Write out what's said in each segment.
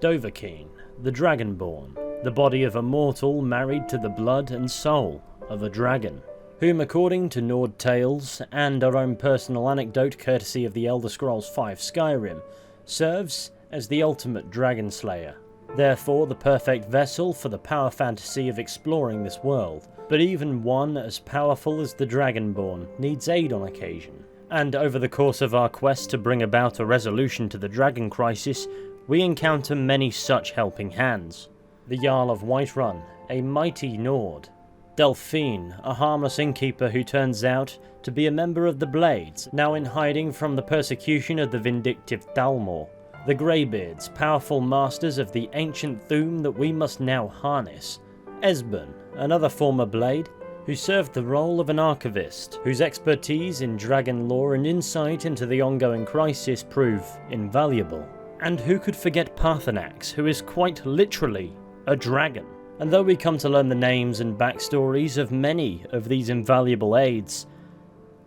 Dovahkiin, the Dragonborn, the body of a mortal married to the blood and soul of a dragon, whom, according to Nord tales and our own personal anecdote courtesy of the Elder Scrolls V Skyrim, serves as the ultimate dragon slayer. Therefore the perfect vessel for the power fantasy of exploring this world. But even one as powerful as the Dragonborn needs aid on occasion. And over the course of our quest to bring about a resolution to the dragon crisis, we encounter many such helping hands. The Jarl of Whiterun, a mighty Nord. Delphine, a harmless innkeeper who turns out to be a member of the Blades, now in hiding from the persecution of the vindictive Thalmor. The Graybeards, powerful masters of the ancient Thu'um that we must now harness. Esben, another former Blade, who served the role of an archivist, whose expertise in dragon lore and insight into the ongoing crisis prove invaluable. And who could forget Paarthurnax, who is quite literally a dragon. And though we come to learn the names and backstories of many of these invaluable aides,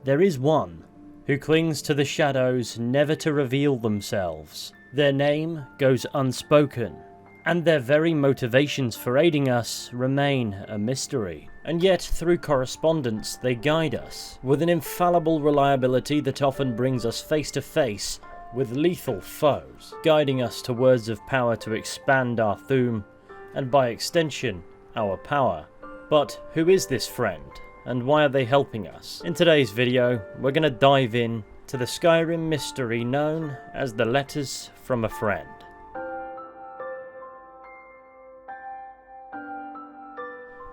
there is one who clings to the shadows never to reveal themselves. Their name goes unspoken, and their very motivations for aiding us remain a mystery. And yet, through correspondence, they guide us, with an infallible reliability that often brings us face to face with lethal foes, guiding us to words of power to expand our Thu'um, and by extension, our power. But who is this friend, and why are they helping us? In today's video, we're going to dive in to the Skyrim mystery known as the Letters from a Friend.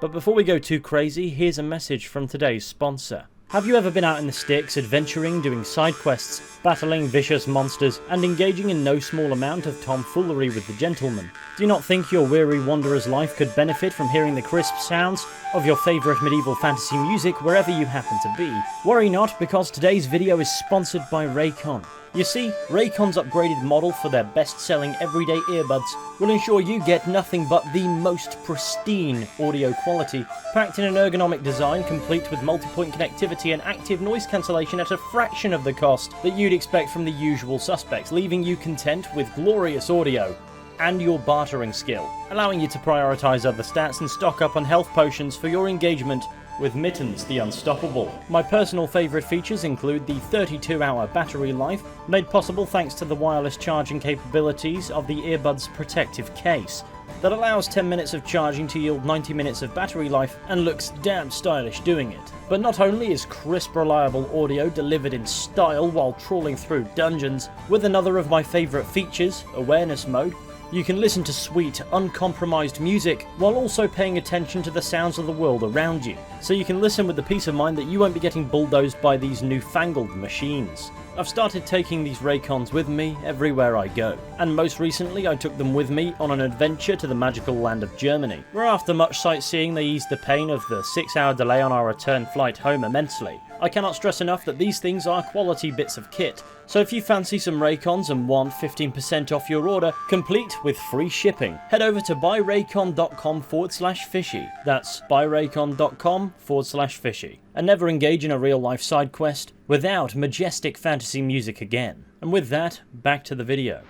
But before we go too crazy, here's a message from today's sponsor. Have you ever been out in the sticks, adventuring, doing side quests, battling vicious monsters, and engaging in no small amount of tomfoolery with the gentleman? Do you not think your weary wanderer's life could benefit from hearing the crisp sounds of your favourite medieval fantasy music wherever you happen to be? Worry not, because today's video is sponsored by Raycon. You see, Raycon's upgraded model for their best-selling everyday earbuds will ensure you get nothing but the most pristine audio quality, packed in an ergonomic design complete with multi-point connectivity and active noise cancellation at a fraction of the cost that you'd expect from the usual suspects, leaving you content with glorious audio and your bartering skill, allowing you to prioritise other stats and stock up on health potions for your engagement with Mittens the Unstoppable. My personal favourite features include the 32-hour battery life, made possible thanks to the wireless charging capabilities of the earbud's protective case, that allows 10 minutes of charging to yield 90 minutes of battery life and looks damn stylish doing it. But not only is crisp, reliable audio delivered in style while trawling through dungeons, with another of my favourite features, Awareness Mode, you can listen to sweet, uncompromised music while also paying attention to the sounds of the world around you, so you can listen with the peace of mind that you won't be getting bulldozed by these newfangled machines. I've started taking these Raycons with me everywhere I go, and most recently I took them with me on an adventure to the magical land of Germany, where after much sightseeing they eased the pain of the 6-hour delay on our return flight home immensely. I cannot stress enough that these things are quality bits of kit, so if you fancy some Raycons and want 15% off your order, complete with free shipping, head over to buyraycon.com/fishy. That's buyraycon.com/fishy. And never engage in a real-life side quest without majestic fantasy music again. And with that, back to the video.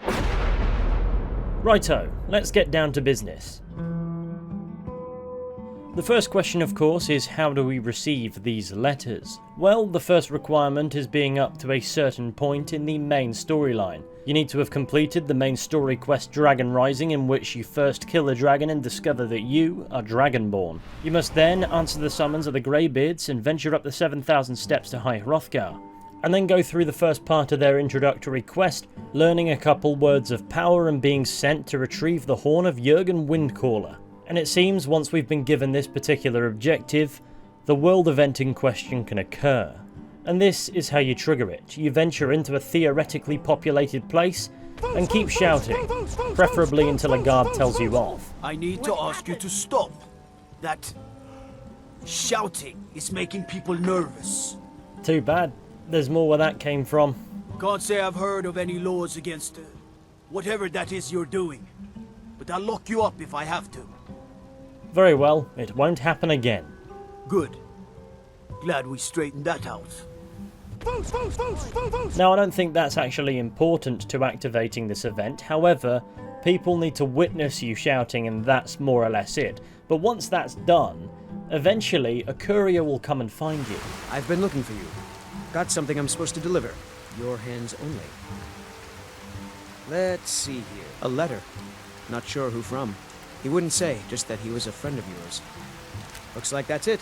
Righto, let's get down to business. The first question, of course, is how do we receive these letters? Well, the first requirement is being up to a certain point in the main storyline. You need to have completed the main story quest Dragon Rising, in which you first kill a dragon and discover that you are Dragonborn. You must then answer the summons of the Graybeards and venture up the 7,000 steps to High Hrothgar, and then go through the first part of their introductory quest, learning a couple words of power and being sent to retrieve the horn of Jurgen Windcaller. And it seems once we've been given this particular objective, the world event in question can occur. And this is how you trigger it. You venture into a theoretically populated place and keep shouting, preferably until a guard tells you off. I need to ask you to stop. That shouting is making people nervous. Too bad. There's more where that came from. Can't say I've heard of any laws against whatever that is you're doing. But I'll lock you up if I have to. Very well, it won't happen again. Good. Glad we straightened that out. Now, I don't think that's actually important to activating this event. However, People need to witness you shouting and that's more or less it. But once that's done, eventually a courier will come and find you. I've been looking for you. Got something I'm supposed to deliver. Your hands only. Let's see here. A letter. Not sure who from. He wouldn't say, just that he was a friend of yours. Looks like that's it.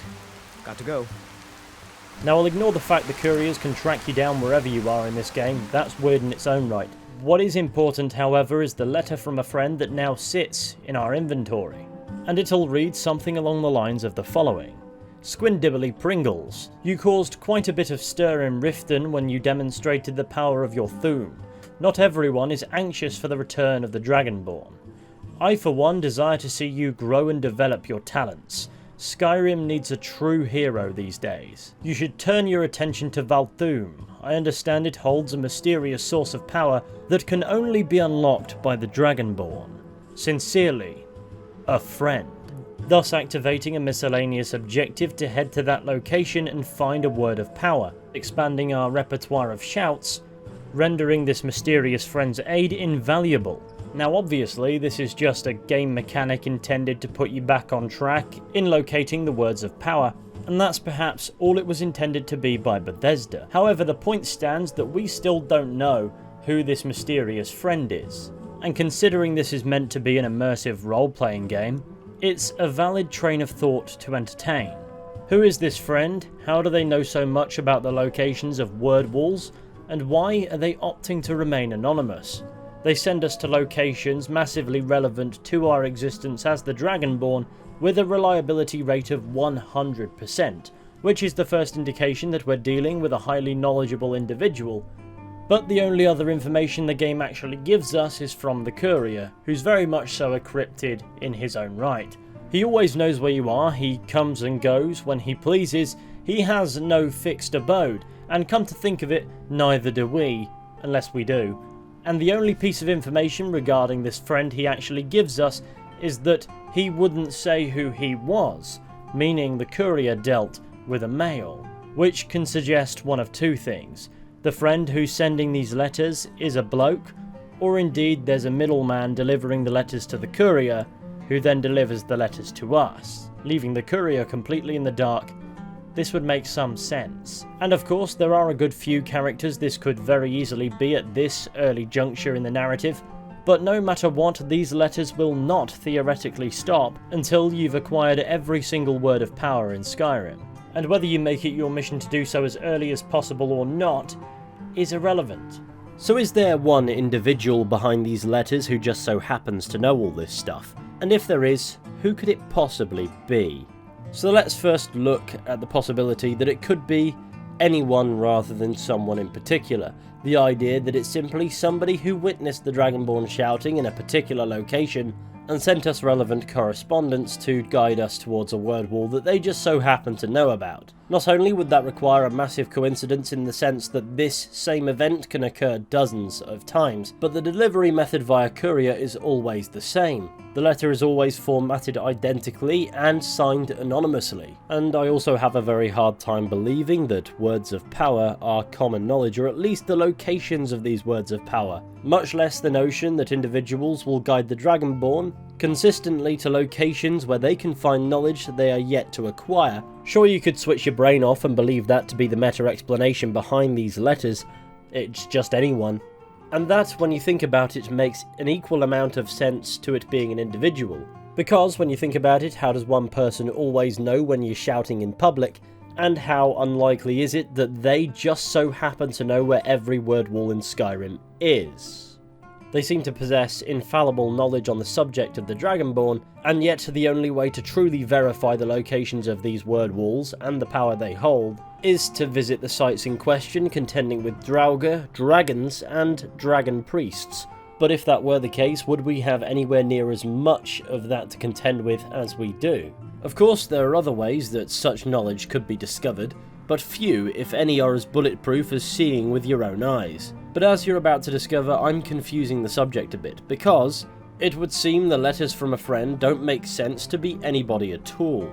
Got to go. Now I'll ignore the fact the couriers can track you down wherever you are in this game. That's weird in its own right. What is important, however, is the letter from a friend that now sits in our inventory. And it'll read something along the lines of the following. Squindibbly Pringles, you caused quite a bit of stir in Riften when you demonstrated the power of your Thu'um. Not everyone is anxious for the return of the Dragonborn. I for one desire to see you grow and develop your talents. Skyrim needs a true hero these days. You should turn your attention to Thu'um. I understand it holds a mysterious source of power that can only be unlocked by the Dragonborn. Sincerely, a friend. Thus activating a miscellaneous objective to head to that location and find a word of power, expanding our repertoire of shouts, rendering this mysterious friend's aid invaluable. Now obviously this is just a game mechanic intended to put you back on track in locating the words of power, and that's perhaps all it was intended to be by Bethesda. However, the point stands that we still don't know who this mysterious friend is, and considering this is meant to be an immersive role-playing game, it's a valid train of thought to entertain. Who is this friend? How do they know so much about the locations of word walls? And why are they opting to remain anonymous? They send us to locations massively relevant to our existence as the Dragonborn with a reliability rate of 100%, which is the first indication that we're dealing with a highly knowledgeable individual. But the only other information the game actually gives us is from the Courier, who's very much so a cryptid in his own right. He always knows where you are, he comes and goes when he pleases, he has no fixed abode, and come to think of it, neither do we, unless we do. And the only piece of information regarding this friend he actually gives us is that he wouldn't say who he was, meaning the Courier dealt with a male, which can suggest one of two things. The friend who's sending these letters is a bloke, or indeed there's a middleman delivering the letters to the Courier, who then delivers the letters to us, leaving the Courier completely in the dark. This would make some sense. And of course, there are a good few characters this could very easily be at this early juncture in the narrative, but no matter what, these letters will not theoretically stop until you've acquired every single word of power in Skyrim. And whether you make it your mission to do so as early as possible or not is irrelevant. So is there one individual behind these letters who just so happens to know all this stuff? And if there is, who could it possibly be? So let's first look at the possibility that it could be anyone rather than someone in particular. The idea that it's simply somebody who witnessed the Dragonborn shouting in a particular location and sent us relevant correspondence to guide us towards a word wall that they just so happen to know about. Not only would that require a massive coincidence in the sense that this same event can occur dozens of times, but the delivery method via Courier is always the same. The letter is always formatted identically and signed anonymously. And I also have a very hard time believing that words of power are common knowledge, or at least the locations of these words of power, much less the notion that individuals will guide the Dragonborn consistently to locations where they can find knowledge that they are yet to acquire. Sure, you could switch your brain off and believe that to be the meta explanation behind these letters. It's just anyone. And that, when you think about it, makes an equal amount of sense to it being an individual. Because when you think about it, how does one person always know when you're shouting in public? And how unlikely is it that they just so happen to know where every word wall in Skyrim is? They seem to possess infallible knowledge on the subject of the Dragonborn, and yet the only way to truly verify the locations of these word walls and the power they hold is to visit the sites in question contending with Draugr, dragons, and dragon priests. But if that were the case, would we have anywhere near as much of that to contend with as we do? Of course, there are other ways that such knowledge could be discovered, but few, if any, are as bulletproof as seeing with your own eyes. But as you're about to discover, I'm confusing the subject a bit, because it would seem the letters from a friend don't make sense to be anybody at all.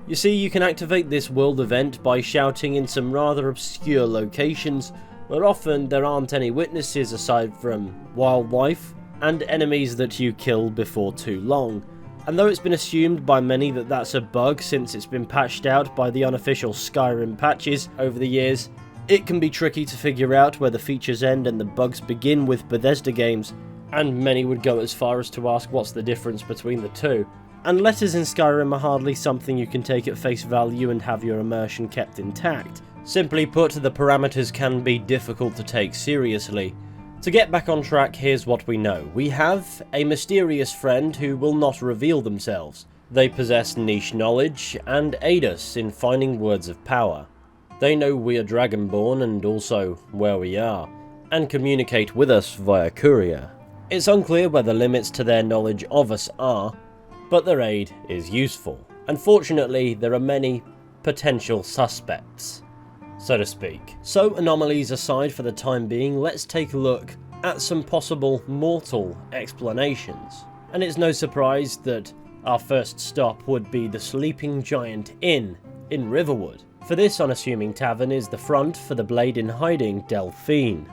You see, you can activate this world event by shouting in some rather obscure locations, where often there aren't any witnesses aside from wildlife, and enemies that you kill before too long. And though it's been assumed by many that that's a bug since it's been patched out by the unofficial Skyrim patches over the years, it can be tricky to figure out where the features end and the bugs begin with Bethesda games, and many would go as far as to ask what's the difference between the two. And letters in Skyrim are hardly something you can take at face value and have your immersion kept intact. Simply put, the parameters can be difficult to take seriously. To get back on track, here's what we know. We have a mysterious friend who will not reveal themselves. They possess niche knowledge and aid us in finding words of power. They know we are Dragonborn and also where we are, and communicate with us via Courier. It's unclear where the limits to their knowledge of us are, but their aid is useful. Unfortunately, there are many potential suspects, so to speak. So, anomalies aside for the time being, let's take a look at some possible mortal explanations. And it's no surprise that our first stop would be the Sleeping Giant Inn in Riverwood. For this unassuming tavern is the front for the blade in hiding Deline,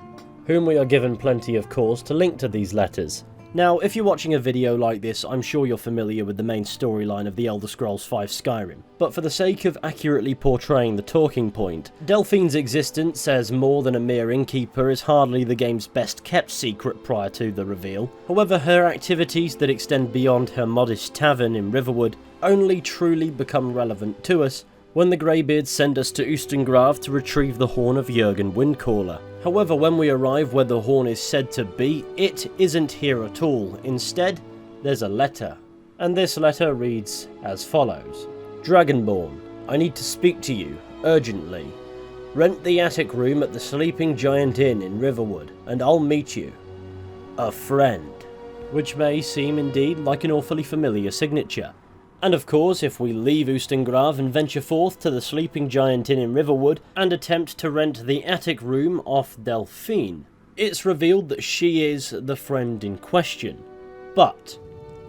whom we are given plenty of cause to link to these letters. Now, if you're watching a video like this, I'm sure you're familiar with the main storyline of the Elder Scrolls V Skyrim, but for the sake of accurately portraying the talking point, Deline's existence as more than a mere innkeeper is hardly the game's best kept secret prior to the reveal. However, her activities that extend beyond her modest tavern in Riverwood only truly become relevant to us when the Graybeards send us to Ustengrav to retrieve the horn of Jurgen Windcaller. However, when we arrive where the horn is said to be, it isn't here at all. Instead, there's a letter. And this letter reads as follows. Dragonborn, I need to speak to you, urgently. Rent the attic room at the Sleeping Giant Inn in Riverwood, and I'll meet you. A friend. Which may seem indeed like an awfully familiar signature. And of course, if we leave Ustengrav and venture forth to the Sleeping Giant Inn in Riverwood and attempt to rent the attic room off Deline, it's revealed that she is the friend in question. But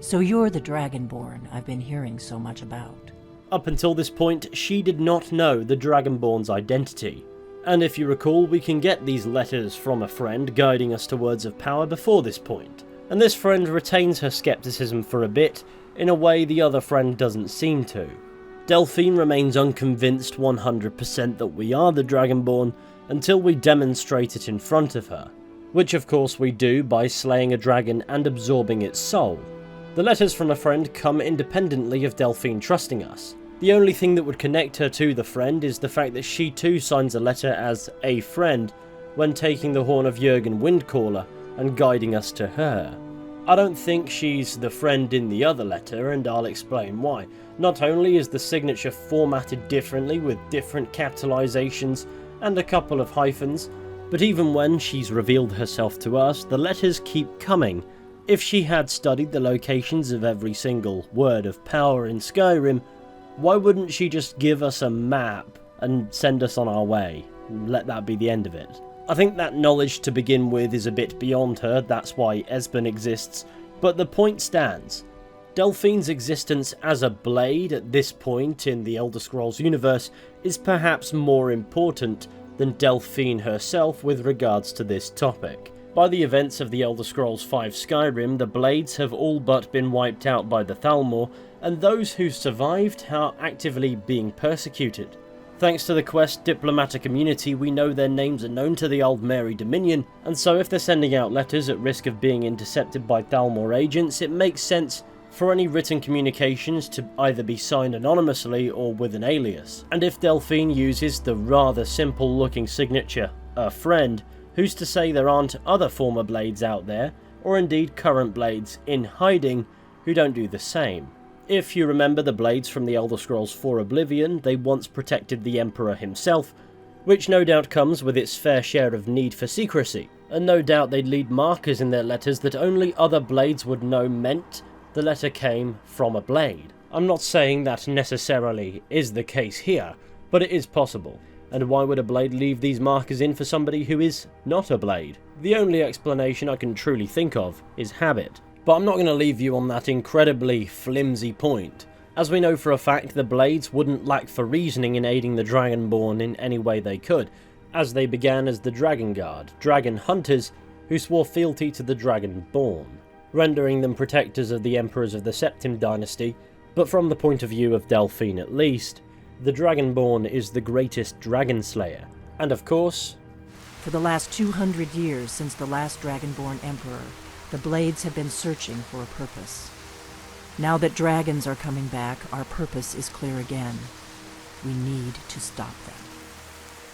so you're the Dragonborn I've been hearing so much about. Up until this point, she did not know the Dragonborn's identity. And if you recall, we can get these letters from a friend guiding us to words of power before this point. And this friend retains her skepticism for a bit, in a way the other friend doesn't seem to. Deline remains unconvinced 100% that we are the Dragonborn until we demonstrate it in front of her, which of course we do by slaying a dragon and absorbing its soul. The letters from a friend come independently of Deline trusting us. The only thing that would connect her to the friend is the fact that she too signs a letter as a friend when taking the horn of Jurgen Windcaller and guiding us to her. I don't think she's the friend in the other letter, and I'll explain why. Not only is the signature formatted differently with different capitalizations and a couple of hyphens, but even when she's revealed herself to us, the letters keep coming. If she had studied the locations of every single word of power in Skyrim, why wouldn't she just give us a map and send us on our way? Let that be the end of it. I think that knowledge to begin with is a bit beyond her, that's why Esben exists, but the point stands. Deline's existence as a blade at this point in the Elder Scrolls universe is perhaps more important than Deline herself with regards to this topic. By the events of the Elder Scrolls V Skyrim, the blades have all but been wiped out by the Thalmor, and those who survived are actively being persecuted. Thanks to the quest Diplomatic Immunity, we know their names are known to the Old Mary Dominion, and so if they're sending out letters at risk of being intercepted by Thalmor agents, it makes sense for any written communications to either be signed anonymously or with an alias. And if Deline uses the rather simple looking signature, a friend, who's to say there aren't other former blades out there, or indeed current blades in hiding, who don't do the same? If you remember the blades from the Elder Scrolls IV Oblivion, they once protected the Emperor himself, which no doubt comes with its fair share of need for secrecy, and no doubt they'd lead markers in their letters that only other blades would know meant the letter came from a blade. I'm not saying that necessarily is the case here, but it is possible. And why would a blade leave these markers in for somebody who is not a blade? The only explanation I can truly think of is habit. But I'm not going to leave you on that incredibly flimsy point. As we know for a fact, the blades wouldn't lack for reasoning in aiding the Dragonborn in any way they could, as they began as the Dragon Guard, dragon hunters who swore fealty to the Dragonborn. rendering them protectors of the emperors of the Septim dynasty, but from the point of view of Delphine at least, the Dragonborn is the greatest dragon slayer. And of course, For the last 200 years since the last Dragonborn Emperor, the Blades have been searching for a purpose. Now that dragons are coming back, our purpose is clear again. We need to stop them.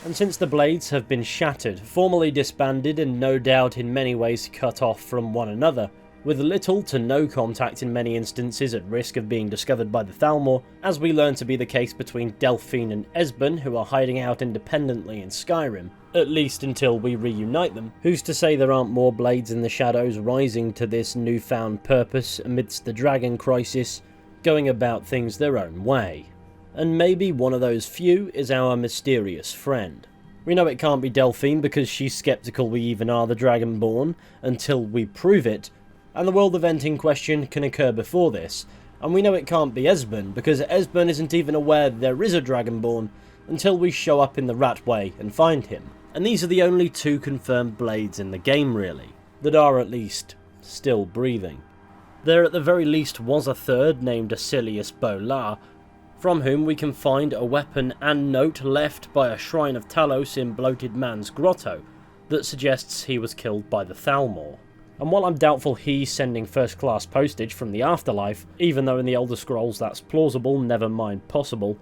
and since the Blades have been shattered, formally disbanded and no doubt in many ways cut off from one another, with little to no contact in many instances at risk of being discovered by the Thalmor, as we learn to be the case between Delphine and Esben, who are hiding out independently in Skyrim, at least until we reunite them. Who's to say there aren't more Blades in the shadows rising to this newfound purpose amidst the dragon crisis, going about things their own way? And maybe one of those few is our mysterious friend. We know it can't be Delphine because she's skeptical we even are the Dragonborn until we prove it, and the world event in question can occur before this, and we know it can't be Esben because Esben isn't even aware there is a Dragonborn until we show up in the Ratway and find him. And these are the only two confirmed Blades in the game really, that are at least still breathing. There at the very least was a third named Acilius Bolar, from whom we can find a weapon and note left by a shrine of Talos in Bloated Man's Grotto that suggests he was killed by the Thalmor. And while I'm doubtful he's sending first-class postage from the afterlife, even though in the Elder Scrolls that's plausible, never mind possible,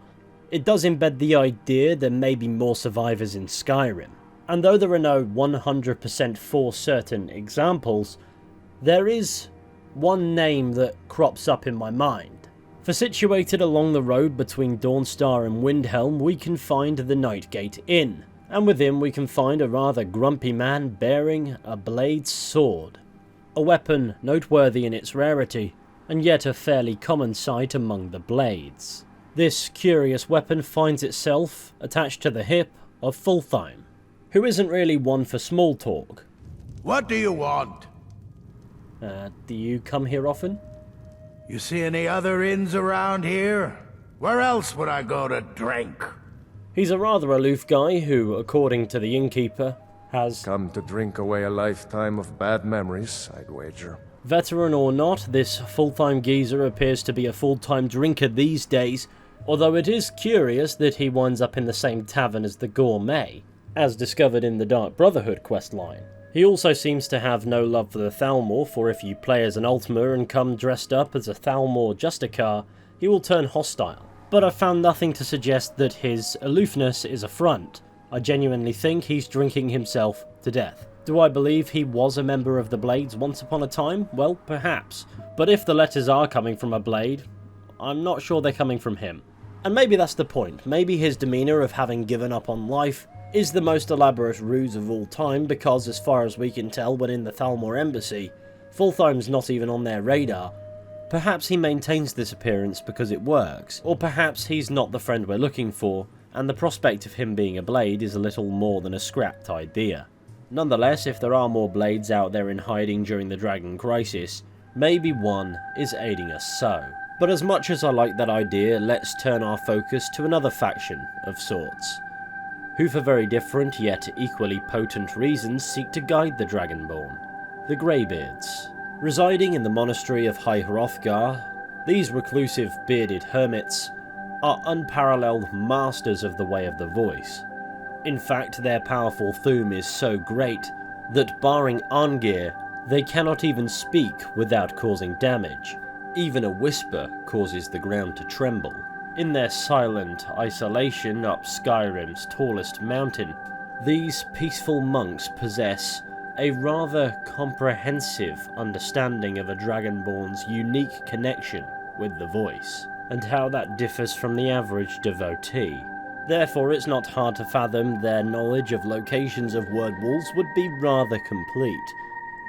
it does embed the idea there may be more survivors in Skyrim. And though there are no 100% for certain examples, there is one name that crops up in my mind. For situated along the road between Dawnstar and Windhelm, we can find the Nightgate Inn, and within we can find a rather grumpy man bearing a blade sword. A weapon noteworthy in its rarity, and yet a fairly common sight among the Blades. This curious weapon finds itself attached to the hip of Thu'um, who isn't really one for small talk. What do you want? Do you come here often? You see any other inns around here? Where else would I go to drink? He's a rather aloof guy who, according to the innkeeper, has Come to drink away a lifetime of bad memories, I'd wager. Veteran or not, this full-time geezer appears to be a full-time drinker these days, although it is curious that he winds up in the same tavern as the Gourmet, as discovered in the Dark Brotherhood questline. He also seems to have no love for the Thalmor, for if you play as an Ultima and come dressed up as a Thalmor Justicar, he will turn hostile. But I've found nothing to suggest that his aloofness is a front. I genuinely think he's drinking himself to death. Do I believe he was a member of the Blades once upon a time? Well, perhaps. But if the letters are coming from a Blade, I'm not sure they're coming from him. And maybe that's the point. Maybe his demeanour of having given up on life is the most elaborate ruse of all time, because as far as we can tell when in the Thalmor embassy, Thu'um's not even on their radar. Perhaps he maintains this appearance because it works, or perhaps he's not the friend we're looking for, and the prospect of him being a Blade is a little more than a scrapped idea. Nonetheless, if there are more Blades out there in hiding during the Dragon Crisis, maybe one is aiding us so. But as much as I like that idea, let's turn our focus to another faction of sorts, who for very different yet equally potent reasons seek to guide the Dragonborn. The Graybeards. Residing in the monastery of High Hrothgar, these reclusive bearded hermits are unparalleled masters of the Way of the Voice. In fact, their powerful Thu'um is so great that barring Arngir, they cannot even speak without causing damage. Even a whisper causes the ground to tremble. In their silent isolation up Skyrim's tallest mountain, these peaceful monks possess a rather comprehensive understanding of a Dragonborn's unique connection with the voice, and how that differs from the average devotee. Therefore, it's not hard to fathom their knowledge of locations of word walls would be rather complete,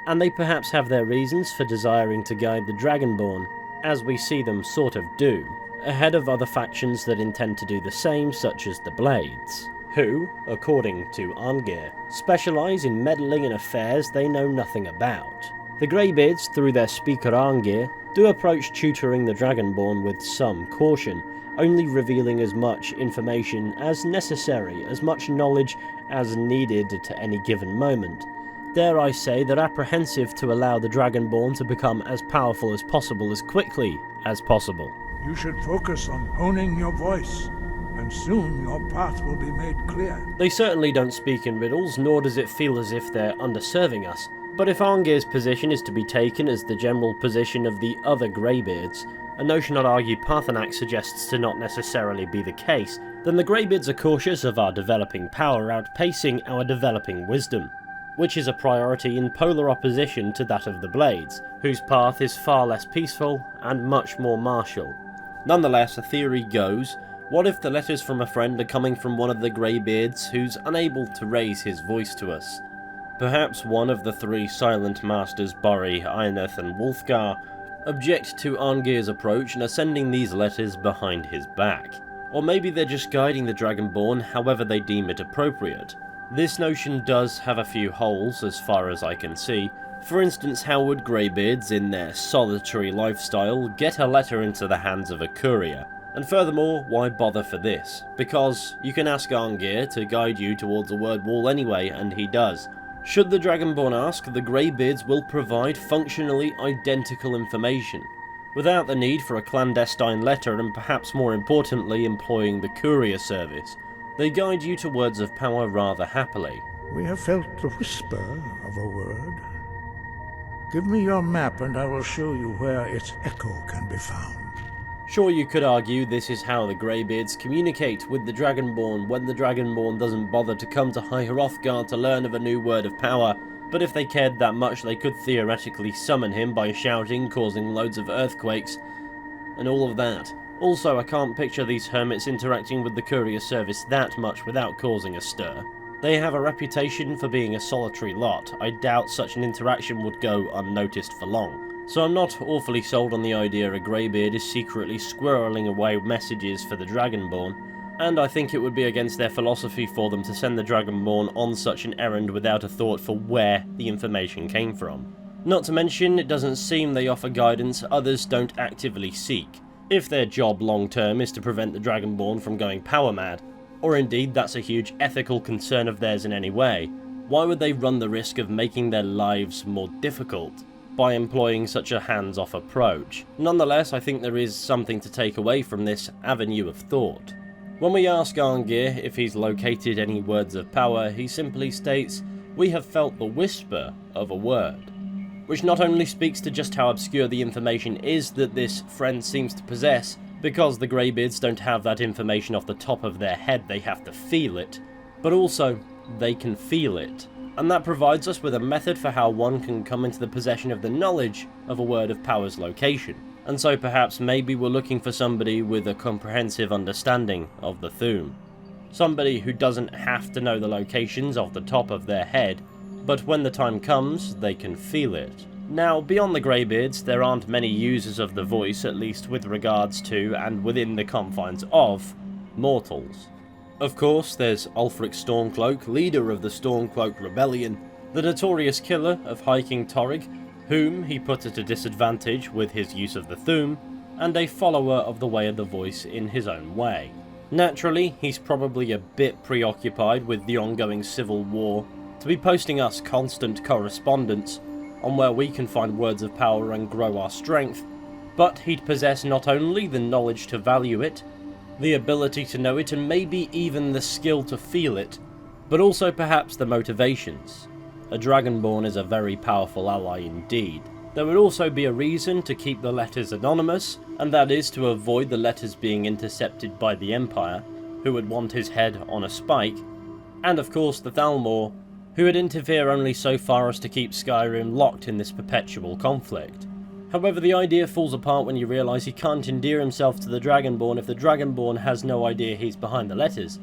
and they perhaps have their reasons for desiring to guide the Dragonborn, as we see them sort of do, ahead of other factions that intend to do the same, such as the Blades, who, according to Arngir, specialise in meddling in affairs they know nothing about. The Graybeards, through their speaker Arngir, do approach tutoring the Dragonborn with some caution, only revealing as much information as necessary, as much knowledge as needed at any given moment. Dare I say they're apprehensive to allow the Dragonborn to become as powerful as possible as quickly as possible. You should focus on honing your voice, and soon your path will be made clear. They certainly don't speak in riddles, nor does it feel as if they're underserving us. But if Arngir's position is to be taken as the general position of the other Graybeards, a notion I'd argue Paarthurnax suggests to not necessarily be the case, then the Graybeards are cautious of our developing power outpacing our developing wisdom, which is a priority in polar opposition to that of the Blades, whose path is far less peaceful and much more martial. Nonetheless, a theory goes, what if the letters from a friend are coming from one of the Graybeards who's unable to raise his voice to us? Perhaps one of the three Silent Masters, Borri, Eineth and Wulfgar, object to Arngir's approach and are sending these letters behind his back. Or maybe they're just guiding the Dragonborn however they deem it appropriate. This notion does have a few holes as far as I can see. For instance, how would Graybeards in their solitary lifestyle get a letter into the hands of a courier? And furthermore, why bother for this? Because you can ask Arngir to guide you towards a word wall anyway, and he does. Should the Dragonborn ask, the Graybeards will provide functionally identical information, without the need for a clandestine letter and perhaps more importantly employing the courier service. They guide you to words of power rather happily. We have felt the whisper of a word. Give me your map and I will show you where its echo can be found. Sure, you could argue this is how the Graybeards communicate with the Dragonborn when the Dragonborn doesn't bother to come to High Hrothgar to learn of a new word of power, but if they cared that much they could theoretically summon him by shouting, causing loads of earthquakes, and all of that. Also, I can't picture these hermits interacting with the courier service that much without causing a stir. They have a reputation for being a solitary lot. I doubt such an interaction would go unnoticed for long. So I'm not awfully sold on the idea a Graybeard is secretly squirreling away messages for the Dragonborn, and I think it would be against their philosophy for them to send the Dragonborn on such an errand without a thought for where the information came from. Not to mention, it doesn't seem they offer guidance others don't actively seek. If their job long term is to prevent the Dragonborn from going power mad, or indeed that's a huge ethical concern of theirs in any way, why would they run the risk of making their lives more difficult by employing such a hands-off approach? Nonetheless, I think there is something to take away from this avenue of thought. When we ask Arngir if he's located any words of power, he simply states, "We have felt the whisper of a word," which not only speaks to just how obscure the information is that this friend seems to possess, because the Graybeards don't have that information off the top of their head, they have to feel it, but also they can feel it. And that provides us with a method for how one can come into the possession of the knowledge of a word of power's location. And so perhaps maybe we're looking for somebody with a comprehensive understanding of the Thu'um. Somebody who doesn't have to know the locations off the top of their head, but when the time comes, they can feel it. Now, beyond the Graybeards, there aren't many users of the voice, at least with regards to, and within the confines of, mortals. Of course, there's Ulfric Stormcloak, leader of the Stormcloak Rebellion, the notorious killer of High King Torrig, whom he put at a disadvantage with his use of the Thu'um, and a follower of the Way of the Voice in his own way. Naturally, he's probably a bit preoccupied with the ongoing civil war to be posting us constant correspondence on where we can find words of power and grow our strength, but he'd possess not only the knowledge to value it, the ability to know it, and maybe even the skill to feel it, but also perhaps the motivations. A Dragonborn is a very powerful ally indeed. There would also be a reason to keep the letters anonymous, and that is to avoid the letters being intercepted by the Empire, who would want his head on a spike, and of course the Thalmor, who would interfere only so far as to keep Skyrim locked in this perpetual conflict. However, the idea falls apart when you realise he can't endear himself to the Dragonborn if the Dragonborn has no idea he's behind the letters.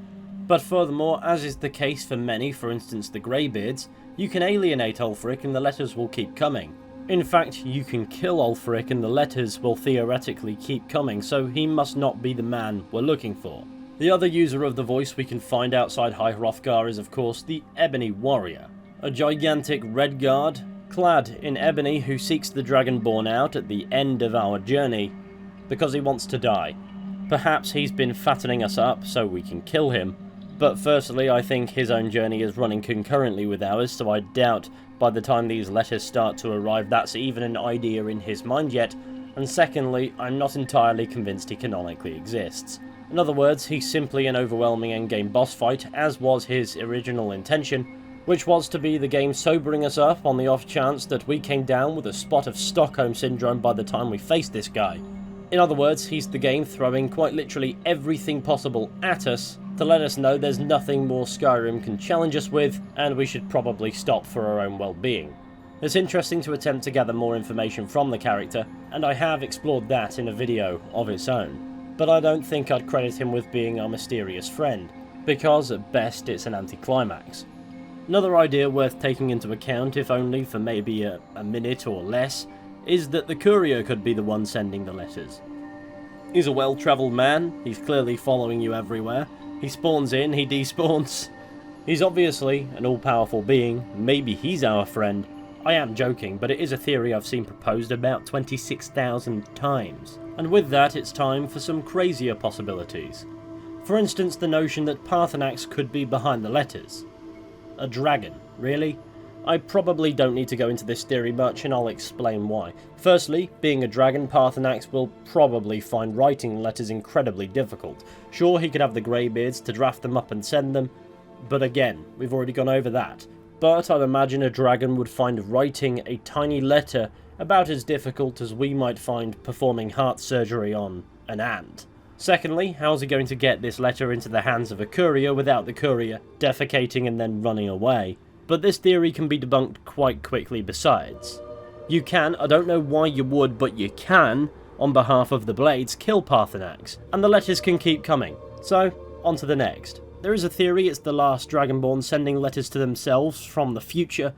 But furthermore, as is the case for many, for instance the Graybeards, you can alienate Ulfric and the letters will keep coming. In fact, you can kill Ulfric and the letters will theoretically keep coming, so he must not be the man we're looking for. The other user of the voice we can find outside High Hrothgar is of course the Ebony Warrior, a gigantic redguard, clad in ebony, who seeks the Dragonborn out at the end of our journey because he wants to die. Perhaps he's been fattening us up so we can kill him, But firstly, I think his own journey is running concurrently with ours, so I doubt by the time these letters start to arrive that's even an idea in his mind yet. And secondly, I'm not entirely convinced he canonically exists. In other words, he's simply an overwhelming endgame boss fight, as was his original intention, which was to be the game sobering us up on the off chance that we came down with a spot of Stockholm Syndrome by the time we faced this guy. In other words, he's the game throwing quite literally everything possible at us to let us know there's nothing more Skyrim can challenge us with, and we should probably stop for our own well-being. It's interesting to attempt to gather more information from the character, and I have explored that in a video of its own, but I don't think I'd credit him with being our mysterious friend, because at best it's an anticlimax. Another idea worth taking into account, if only for maybe a minute or less, is that the Courier could be the one sending the letters. He's a well-travelled man, he's clearly following you everywhere, he spawns in, he despawns. He's obviously an all-powerful being, maybe he's our friend. I am joking, but it is a theory I've seen proposed about 26,000 times. And with that, it's time for some crazier possibilities. For instance, the notion that Paarthurnax could be behind the letters. A dragon, really? I probably don't need to go into this theory much, and I'll explain why. Firstly, being a dragon, Paarthurnax will probably find writing letters incredibly difficult. Sure, he could have the Graybeards to draft them up and send them, but again, we've already gone over that. But I'd imagine a dragon would find writing a tiny letter about as difficult as we might find performing heart surgery on an ant. Secondly, how's he going to get this letter into the hands of a courier without the courier defecating and then running away? But this theory can be debunked quite quickly besides. You can, I don't know why you would, but you can, on behalf of the Blades, kill Paarthurnax, and the letters can keep coming. So, on to the next. There is a theory it's the last Dragonborn sending letters to themselves from the future.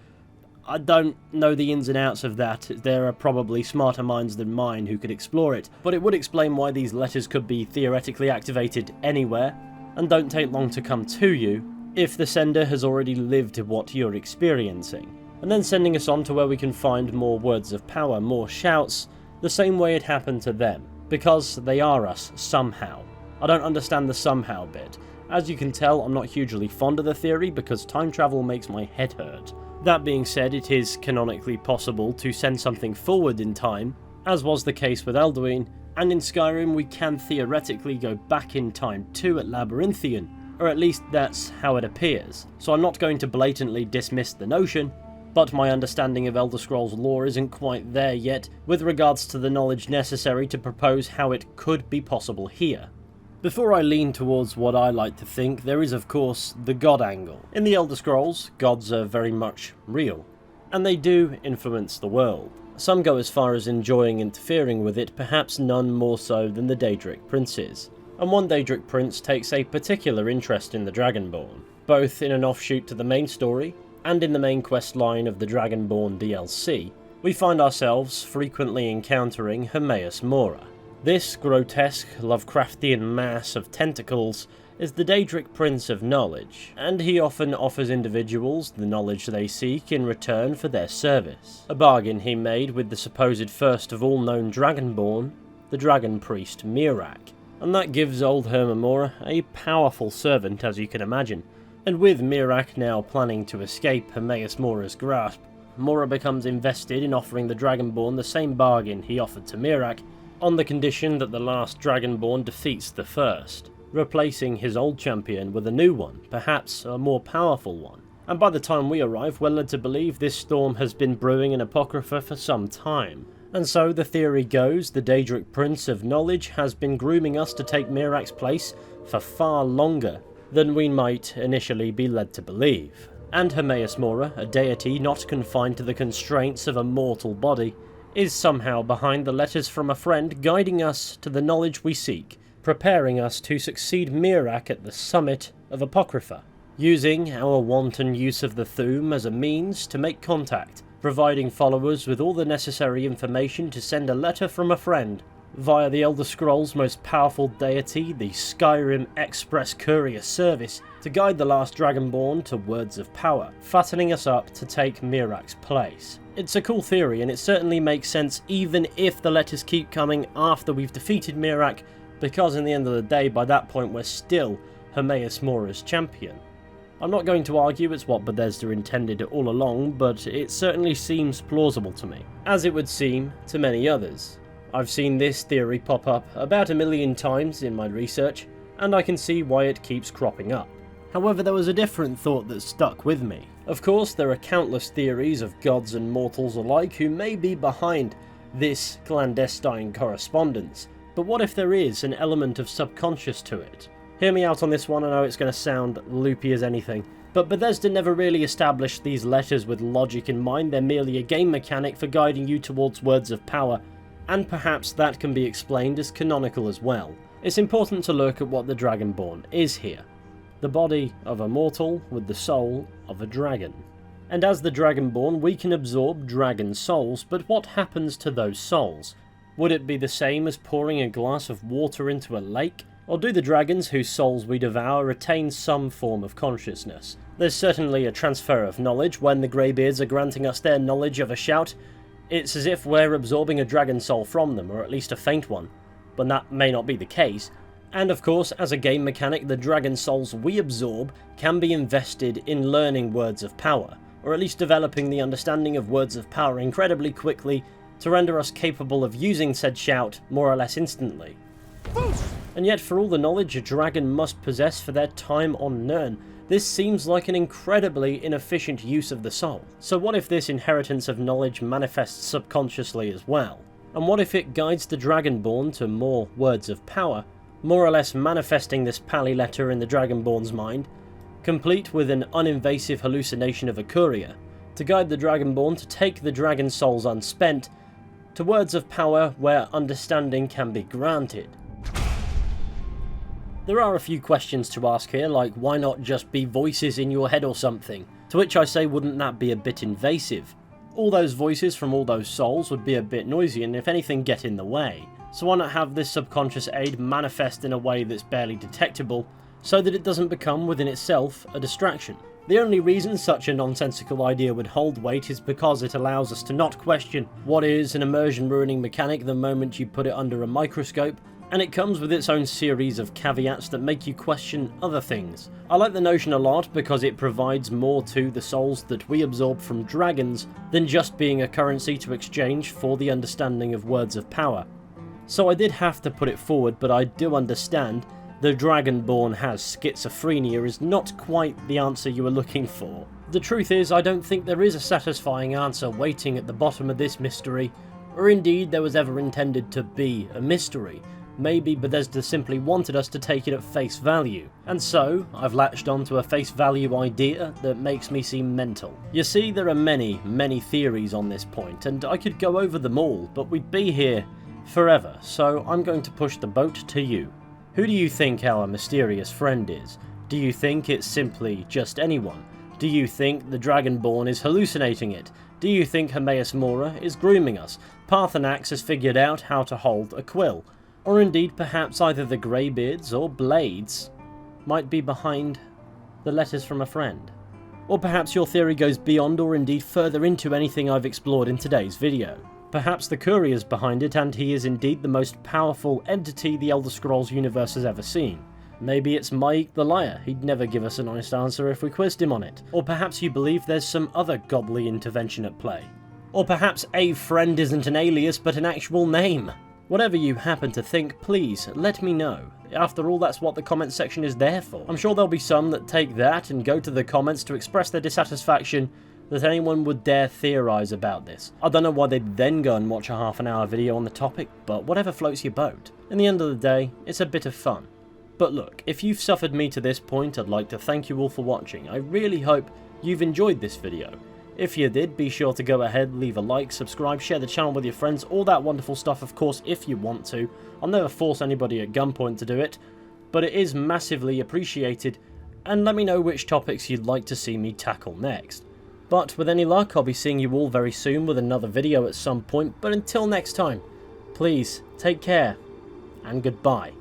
I don't know the ins and outs of that, there are probably smarter minds than mine who could explore it, but it would explain why these letters could be theoretically activated anywhere, and don't take long to come to you, if the sender has already lived what you're experiencing, and then sending us on to where we can find more words of power, more shouts, the same way it happened to them, because they are us somehow. I don't understand the somehow bit. As you can tell, I'm not hugely fond of the theory because time travel makes my head hurt. That being said, it is canonically possible to send something forward in time, as was the case with Elduin, and in Skyrim we can theoretically go back in time too at Labyrinthian, or at least that's how it appears. So I'm not going to blatantly dismiss the notion, but my understanding of Elder Scrolls lore isn't quite there yet with regards to the knowledge necessary to propose how it could be possible here. Before I lean towards what I like to think, there is of course the god angle. In the Elder Scrolls, gods are very much real, and they do influence the world. Some go as far as enjoying interfering with it, perhaps none more so than the Daedric princes. And one Daedric prince takes a particular interest in the Dragonborn, both in an offshoot to the main story, and in the main quest line of the Dragonborn DLC. We find ourselves frequently encountering Hermaeus Mora. This grotesque Lovecraftian mass of tentacles is the Daedric Prince of Knowledge, and he often offers individuals the knowledge they seek in return for their service. A bargain he made with the supposed first of all known Dragonborn, the Dragon Priest Miraak, and that gives old Hermaeus a powerful servant, as you can imagine. And with Miraak now planning to escape Hermaeus Mora's grasp, Mora becomes invested in offering the Dragonborn the same bargain he offered to Miraak, on the condition that the last Dragonborn defeats the first, replacing his old champion with a new one, perhaps a more powerful one. And by the time we arrive, we're led to believe this storm has been brewing in Apocrypha for some time. And so the theory goes, the Daedric Prince of Knowledge has been grooming us to take Miraak's place for far longer than we might initially be led to believe. And Hermaeus Mora, a deity not confined to the constraints of a mortal body, is somehow behind the letters from a friend, guiding us to the knowledge we seek, preparing us to succeed Miraak at the summit of Apocrypha, using our wanton use of the Thu'um as a means to make contact, providing followers with all the necessary information to send a letter from a friend, via the Elder Scrolls' most powerful deity, the Skyrim Express Courier service, to guide the last Dragonborn to words of power, fattening us up to take Miraak's place. It's a cool theory, and it certainly makes sense even if the letters keep coming after we've defeated Miraak, because in the end of the day, by that point we're still Hermaeus Mora's champion. I'm not going to argue it's what Bethesda intended all along, but it certainly seems plausible to me, as it would seem to many others. I've seen this theory pop up about 1 million times in my research, and I can see why it keeps cropping up. However, there was a different thought that stuck with me. Of course, there are countless theories of gods and mortals alike who may be behind this clandestine correspondence, but what if there is an element of subconscious to it? Hear me out on this one, I know it's going to sound loopy as anything, but Bethesda never really established these letters with logic in mind. They're merely a game mechanic for guiding you towards words of power, and perhaps that can be explained as canonical as well. It's important to look at what the Dragonborn is here. The body of a mortal with the soul of a dragon. And as the Dragonborn, we can absorb dragon souls, but what happens to those souls? Would it be the same as pouring a glass of water into a lake? Or do the dragons whose souls we devour retain some form of consciousness? There's certainly a transfer of knowledge when the Graybeards are granting us their knowledge of a shout. It's as if we're absorbing a dragon soul from them, or at least a faint one. But that may not be the case. And of course, as a game mechanic, the dragon souls we absorb can be invested in learning words of power, or at least developing the understanding of words of power incredibly quickly to render us capable of using said shout more or less instantly. And yet, for all the knowledge a dragon must possess for their time on Nirn, this seems like an incredibly inefficient use of the soul. So what if this inheritance of knowledge manifests subconsciously as well? And what if it guides the Dragonborn to more words of power, more or less manifesting this pally letter in the Dragonborn's mind, complete with an uninvasive hallucination of a Courier, to guide the Dragonborn to take the dragon souls unspent to words of power where understanding can be granted. There are a few questions to ask here, like why not just be voices in your head or something? To which I say, wouldn't that be a bit invasive? All those voices from all those souls would be a bit noisy and if anything get in the way. So why not have this subconscious aid manifest in a way that's barely detectable, so that it doesn't become within itself a distraction? The only reason such a nonsensical idea would hold weight is because it allows us to not question what is an immersion ruining mechanic the moment you put it under a microscope, and it comes with its own series of caveats that make you question other things. I like the notion a lot because it provides more to the souls that we absorb from dragons than just being a currency to exchange for the understanding of words of power. So I did have to put it forward, but I do understand the Dragonborn has schizophrenia is not quite the answer you were looking for. The truth is, I don't think there is a satisfying answer waiting at the bottom of this mystery, or indeed there was ever intended to be a mystery. Maybe Bethesda simply wanted us to take it at face value, and so I've latched onto a face value idea that makes me seem mental. You see, there are many theories on this point, and I could go over them all, but we'd be here forever, so I'm going to push the boat to you. Who do you think our mysterious friend is? Do you think it's simply just anyone? Do you think the Dragonborn is hallucinating it? Do you think Hermaeus Mora is grooming us? Parthenax has figured out how to hold a quill? Or indeed perhaps either the Graybeards or Blades might be behind the letters from a friend? Or perhaps your theory goes beyond or indeed further into anything I've explored in today's video. Perhaps the Courier's behind it and he is indeed the most powerful entity the Elder Scrolls universe has ever seen. Maybe it's Mike the Liar, he'd never give us an honest answer if we quizzed him on it. Or perhaps you believe there's some other godly intervention at play. Or perhaps a friend isn't an alias but an actual name. Whatever you happen to think, please let me know. After all, that's what the comment section is there for. I'm sure there'll be some that take that and go to the comments to express their dissatisfaction that anyone would dare theorise about this. I don't know why they'd then go and watch a half-an-hour video on the topic, but whatever floats your boat. In the end of the day, it's a bit of fun. But look, if you've suffered me to this point, I'd like to thank you all for watching. I really hope you've enjoyed this video. If you did, be sure to go ahead, leave a like, subscribe, share the channel with your friends, all that wonderful stuff of course if you want to. I'll never force anybody at gunpoint to do it, but it is massively appreciated, and let me know which topics you'd like to see me tackle next. But with any luck, I'll be seeing you all very soon with another video at some point, but until next time, please take care, and goodbye.